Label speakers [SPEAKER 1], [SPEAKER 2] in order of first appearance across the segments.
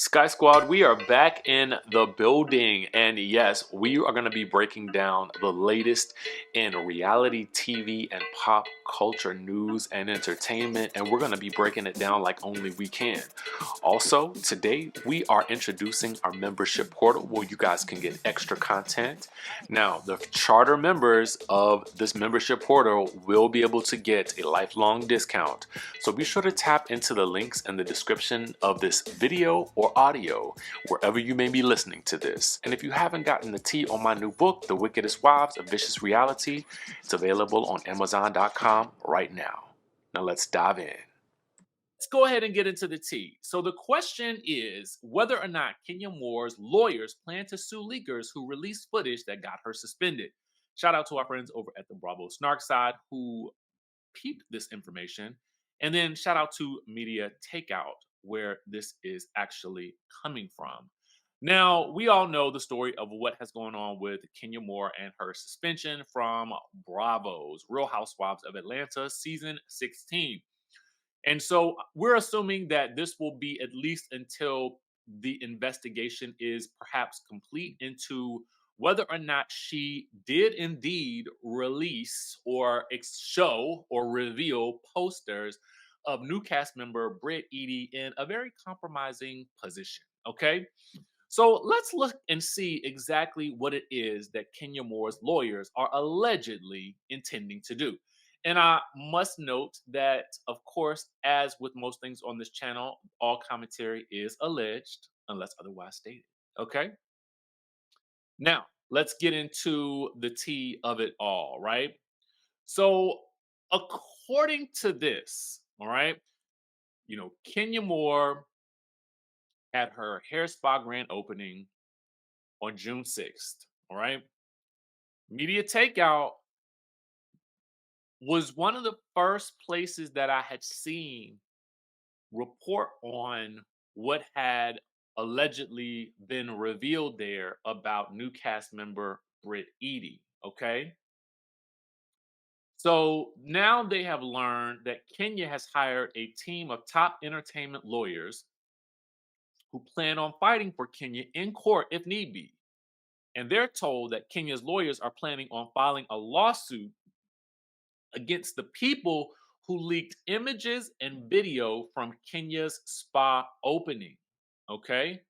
[SPEAKER 1] Sky Squad, we are back in the building. And yes, we are going to be breaking down the latest in reality TV and pop culture news and entertainment. And we're going to be breaking it down like only we can. Also, today we are introducing our membership portal where you guys can get extra content. Now, the charter members of this membership portal will be able to get a lifelong discount. So be sure to tap into the links in the description of this video or audio, wherever you may be listening to this. And if you haven't gotten the tea on my new book, The Wickedest Wives of Vicious Reality, it's available on Amazon.com right now. Now let's dive in. Let's go ahead and get into the tea. So the question is whether or not Kenya Moore's lawyers plan to sue leakers who released footage that got her suspended. Shout out to our friends over at the Bravo Snark side who peeped this information. And then shout out to Media Takeout, where this is actually coming from. Now, we all know the story of what has gone on with Kenya Moore and her suspension from Bravo's Real Housewives of Atlanta season 16. And so we're assuming that this will be at least until the investigation is perhaps complete into whether or not she did indeed release or show or reveal posters of new cast member Britt Eady in a very compromising position. Okay. So let's look and see exactly what it is that Kenya Moore's lawyers are allegedly intending to do. And I must note that, of course, as with most things on this channel, all commentary is alleged unless otherwise stated. Okay. Now, let's get into the tea of it all, right? So, according to this, all right, Kenya Moore had her hair spa grand opening on June 6th. All right. Media Takeout was one of the first places that I had seen report on what had allegedly been revealed there about new cast member Britt Eady. Okay. So now they have learned that Kenya has hired a team of top entertainment lawyers who plan on fighting for Kenya in court if need be. And they're told that Kenya's lawyers are planning on filing a lawsuit against the people who leaked images and video from Kenya's spa opening. Okay.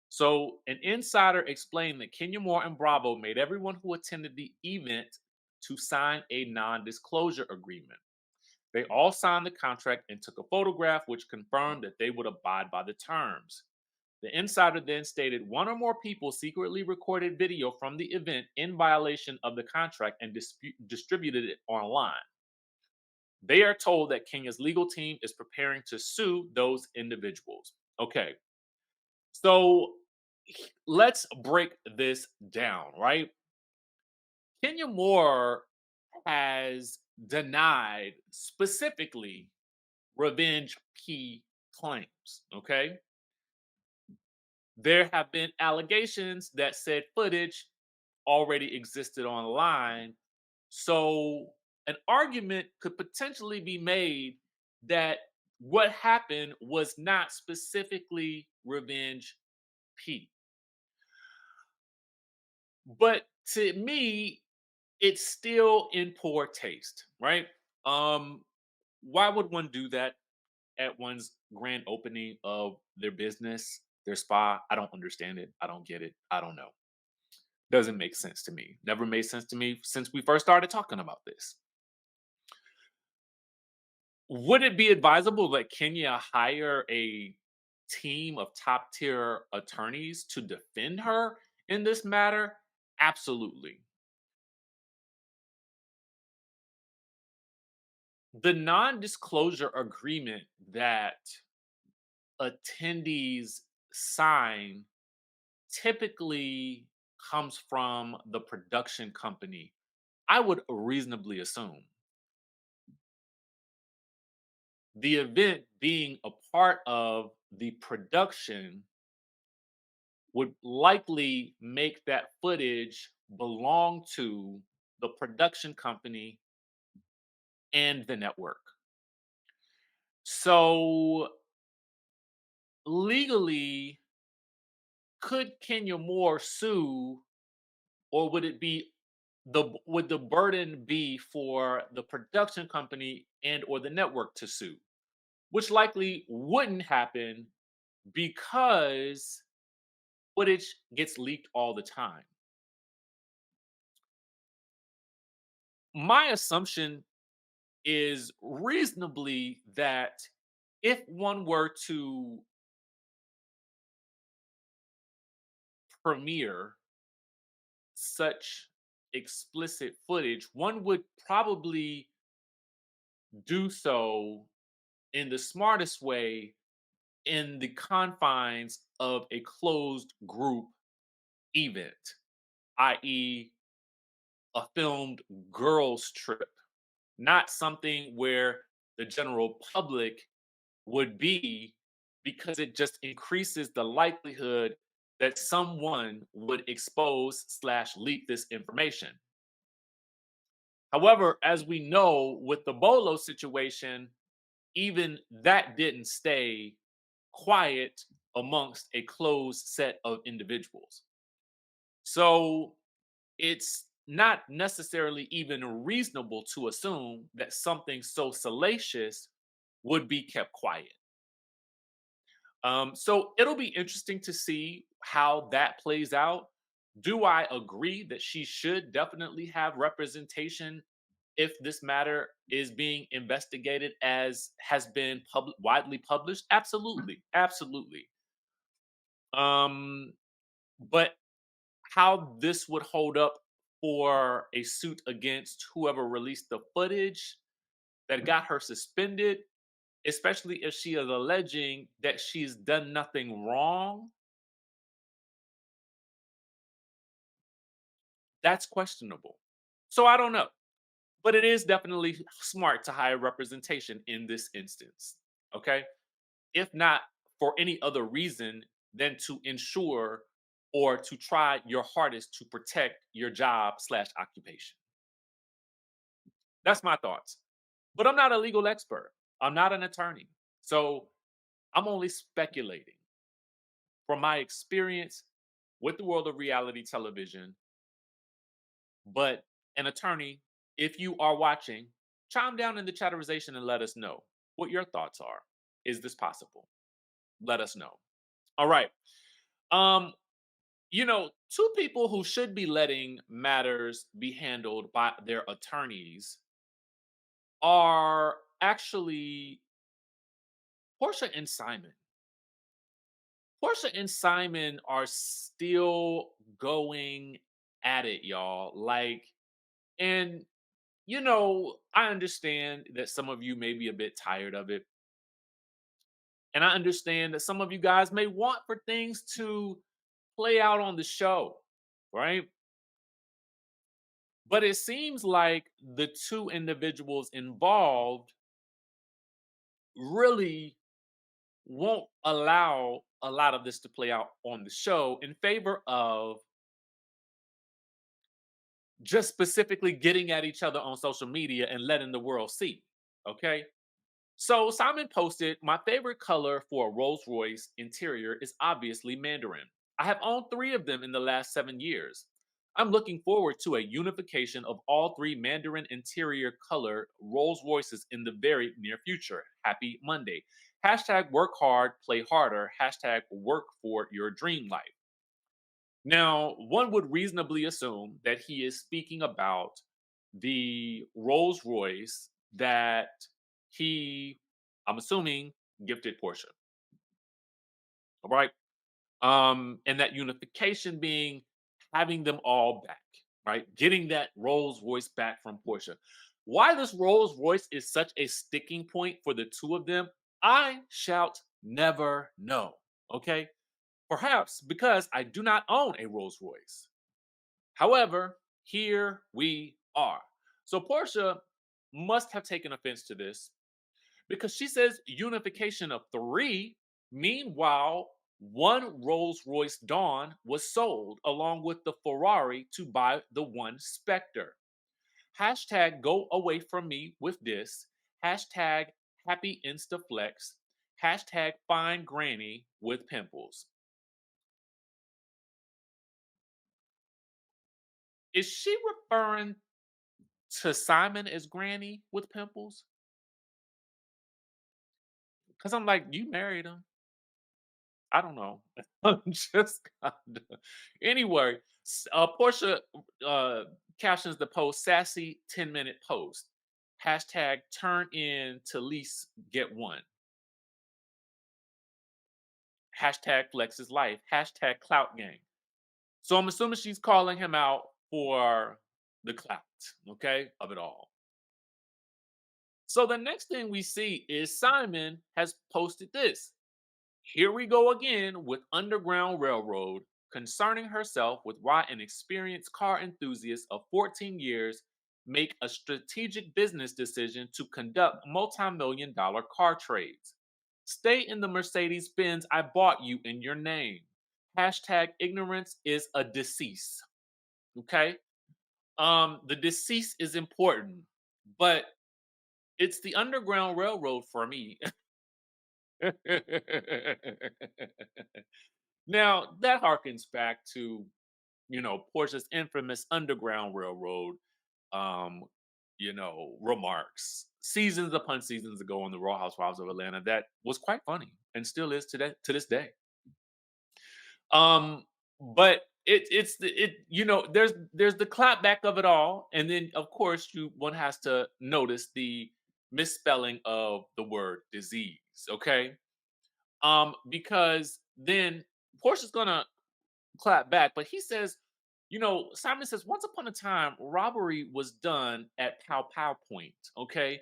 [SPEAKER 1] So, an insider explained that Kenya Moore and Bravo made everyone who attended the event to sign a non disclosure agreement. They all signed the contract and took a photograph, which confirmed that they would abide by the terms. The insider then stated one or more people secretly recorded video from the event in violation of the contract and distributed it online. They are told that Kenya's legal team is preparing to sue those individuals. Okay, so let's break this down, right? Kenya Moore has denied specifically revenge P claims, okay? There have been allegations that said footage already existed online. So an argument could potentially be made that what happened was not specifically revenge P. But to me, it's still in poor taste, right? Um, why would one do that at one's grand opening of their business, their spa? I don't understand it. I don't get it. I don't know. Doesn't make sense to me. Never made sense to me since we first started talking about this. Would it be advisable that Kenya hire a team of top tier attorneys to defend her in this matter? Absolutely. The non disclosure agreement that attendees sign typically comes from the production company, I would reasonably assume. The event being a part of the production would likely make that footage belong to the production company and the network. So legally, could Kenya Moore sue, or would it be would the burden be for the production company and or the network to sue? Which likely wouldn't happen because footage gets leaked all the time. My assumption is reasonably that if one were to premiere such explicit footage, one would probably do so in the smartest way in the confines of a closed group event, i.e., a filmed girls' trip, not something where the general public would be, because it just increases the likelihood that someone would expose slash leak this information. However, as we know with the Bolo situation, even that didn't stay quiet amongst a closed set of individuals. So it's not necessarily even reasonable to assume that something so salacious would be kept quiet. So it'll be interesting to see how that plays out. Do I agree that she should definitely have representation if this matter is being investigated as has been widely published? Absolutely, absolutely. Um, but how this would hold up for a suit against whoever released the footage that got her suspended, especially if she is alleging that she's done nothing wrong, that's questionable. So I don't know. But it is definitely smart to hire representation in this instance. Okay. If not for any other reason than to ensure or to try your hardest to protect your job slash occupation. That's my thoughts. But I'm not a legal expert. I'm not an attorney. So I'm only speculating from my experience with the world of reality television. But an attorney, if you are watching, chime down in the chatterization and let us know what your thoughts are. Is this possible? Let us know. All right. Um, two people who should be letting matters be handled by their attorneys are actually Porsha and Simon. Porsha and Simon are still going at it, y'all. And I understand that some of you may be a bit tired of it. And I understand that some of you guys may want for things to play out on the show, right? But it seems like the two individuals involved really won't allow a lot of this to play out on the show in favor of just specifically getting at each other on social media and letting the world see. Okay. So Simon posted, my favorite color for a Rolls Royce interior is obviously Mandarin. I have owned three of them in the last 7 years. I'm looking forward to a unification of all three Mandarin interior color Rolls Royces in the very near future. Happy Monday. Hashtag work hard, play harder. Hashtag work for your dream life. Now, one would reasonably assume that he is speaking about the Rolls Royce that he, I'm assuming, gifted Porsha. All right. And that unification being having them all back, right? Getting that Rolls Royce back from Porsche. Why this Rolls Royce is such a sticking point for the two of them, I shall never know. Okay. Perhaps because I do not own a Rolls Royce. However, here we are. So Portia must have taken offense to this because she says unification of three. Meanwhile, one Rolls Royce Dawn was sold along with the Ferrari to buy the one Spectre. Hashtag go away from me with this. Hashtag happy Instaflex. Hashtag fine granny with pimples. Is she referring to Simon as Granny with pimples? Because I'm like, you married him. I don't know. I'm just kinda anyway, Portia, captions the post, "Sassy 10-minute post." Hashtag turn in to lease get one. Hashtag flex his life. Hashtag clout gang. So I'm assuming she's calling him out for the clout, okay, of it all. So the next thing we see is Simon has posted this. Here we go again with Underground Railroad concerning herself with why an experienced car enthusiast of 14 years make a strategic business decision to conduct multi-million dollar car trades. Stay in the Mercedes Benz I bought you in your name. Hashtag ignorance is a decease. Okay. The decease is important, but it's the Underground Railroad for me. Now, that harkens back to, Portia's infamous Underground Railroad, um, remarks seasons upon seasons ago on the Real Housewives of Atlanta that was quite funny and still is today to this day. But it's the there's the clapback of it all, and then of course one has to notice the misspelling of the word disease. Okay, because then Portia's gonna clap back, but he says, Simon says, once upon a time, robbery was done at Pow Pow Point. Okay.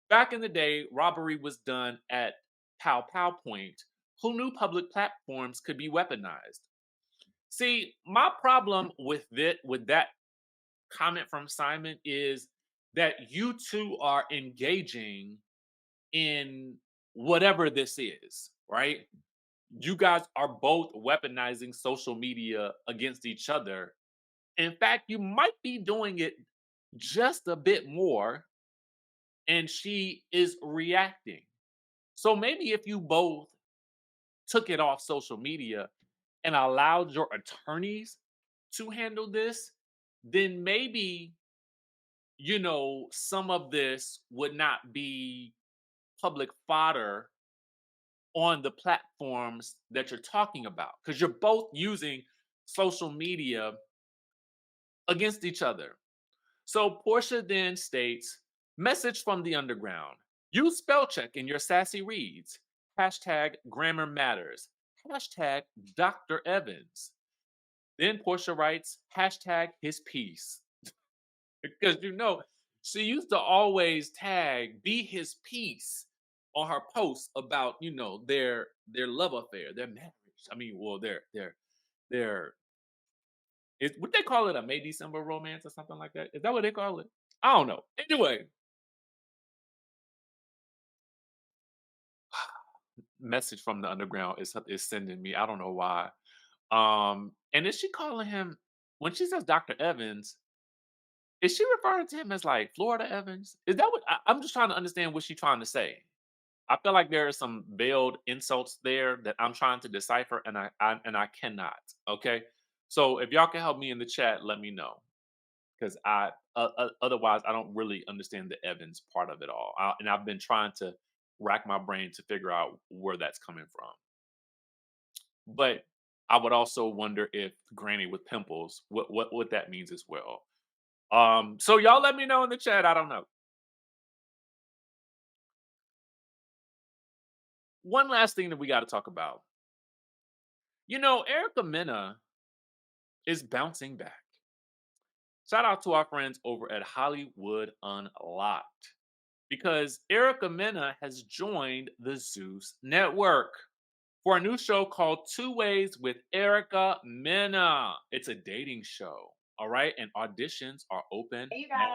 [SPEAKER 1] Back in the day, robbery was done at Pow Pow Point. Who knew public platforms could be weaponized? See, my problem with that comment from Simon is that you two are engaging in whatever this is, right? You guys are both weaponizing social media against each other. In fact, you might be doing it just a bit more, and she is reacting. So maybe if you both took it off social media and allowed your attorneys to handle this, then maybe, some of this would not be public fodder on the platforms that you're talking about because you're both using social media against each other. So Portia then states, message from the underground. Use spell check in your sassy reads. Hashtag grammar matters. Hashtag Dr. Evans. Then Portia writes, hashtag his piece. Because she used to always tag be his piece on her posts about, their love affair, their marriage. I mean, well, their would they call it a May December romance or something like that? Is that what they call it? I don't know. Anyway, message from the underground is sending me. I don't know why. And is she calling him when she says Dr. Evans? Is she referring to him as like Florida Evans? Is that what I'm just trying to understand what she's trying to say? I feel like there are some veiled insults there that I'm trying to decipher, and I cannot. Okay, so if y'all can help me in the chat, let me know because otherwise I don't really understand the Evans part of it all, and I've been trying to rack my brain to figure out where that's coming from. But I would also wonder if Granny with pimples, what that means as well. So y'all let me know in the chat. I don't know. One last thing that we got to talk about. Erica Mena is bouncing back. Shout out to our friends over at Hollywood Unlocked because Erica Mena has joined the Zeus Network for a new show called Two Ways with Erica Mena. It's a dating show, all right? And auditions are open.
[SPEAKER 2] Hey, you guys,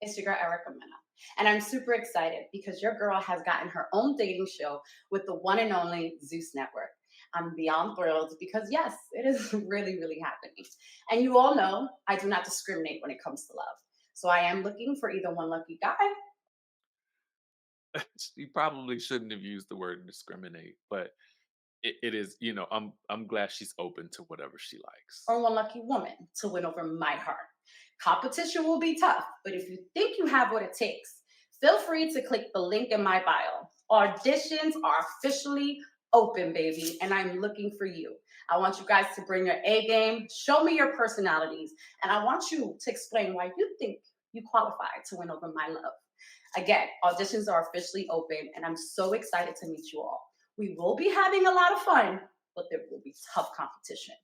[SPEAKER 2] it's your girl Erica Mena. And I'm super excited because your girl has gotten her own dating show with the one and only Zeus Network. I'm beyond thrilled because, yes, it is really, really happening. And you all know I do not discriminate when it comes to love. So I am looking for either one lucky guy
[SPEAKER 1] You probably shouldn't have used the word discriminate, but it is, I'm glad she's open to whatever she likes.
[SPEAKER 2] or one lucky woman to win over my heart. Competition will be tough, but if you think you have what it takes, feel free to click the link in my bio. Auditions are officially open, baby, and I'm looking for you. I want you guys to bring your A game, show me your personalities, and I want you to explain why you think you qualify to win over my love. Again, auditions are officially open, and I'm so excited to meet you all. We will be having a lot of fun, but there will be tough competition.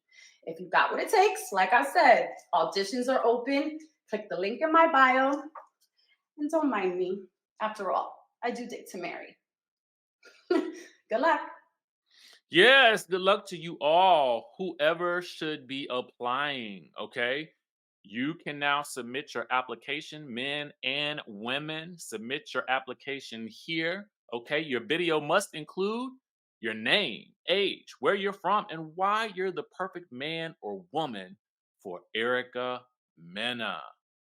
[SPEAKER 2] If you got what it takes, like I said, auditions are open. Click the link in my bio, and don't mind me. After all, I do date to marry. Good luck.
[SPEAKER 1] Yes, good luck to you all, whoever should be applying. Okay. You can now submit your application, men and women. Submit your application here. Okay. Your video must include your name, age, where you're from, and why you're the perfect man or woman for Erica Mena.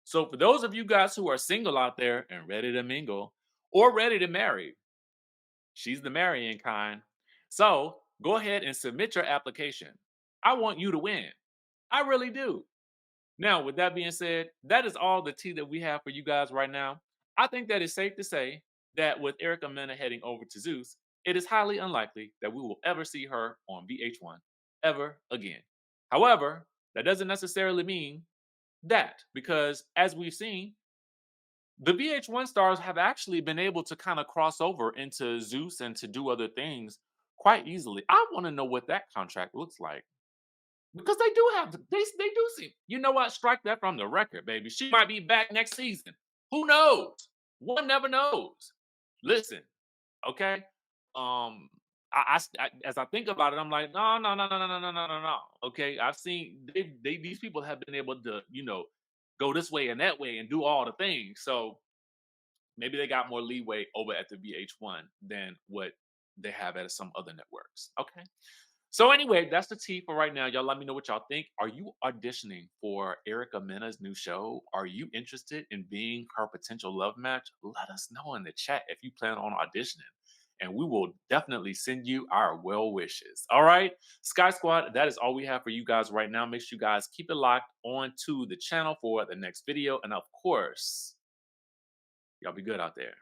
[SPEAKER 1] So, for those of you guys who are single out there and ready to mingle or ready to marry, she's the marrying kind. So go ahead and submit your application. I want you to win. I really do. Now, with that being said, that is all the tea that we have for you guys right now. I think that it's safe to say that with Erica Mena heading over to Zeus, it is highly unlikely that we will ever see her on VH1 ever again. However, that doesn't necessarily mean that, because as we've seen, the VH1 stars have actually been able to kind of cross over into Zeus and to do other things quite easily. I want to know what that contract looks like because they do have they do seem. You know what? Strike that from the record, baby. She might be back next season. Who knows? One never knows. Listen, okay. Um, as I think about it, I'm like, no, no, no, no, no, no, no, no, no, no. Okay, I've seen these people have been able to go this way and that way and do all the things. So maybe they got more leeway over at the VH1 than what they have at some other networks. Okay. So anyway, that's the tea for right now. Y'all let me know what y'all think. Are you auditioning for Erica Mena's new show? Are you interested in being her potential love match? Let us know in the chat if you plan on auditioning. And we will definitely send you our well wishes. All right, Sky Squad, that is all we have for you guys right now. Make sure you guys keep it locked on to the channel for the next video. And of course, y'all be good out there.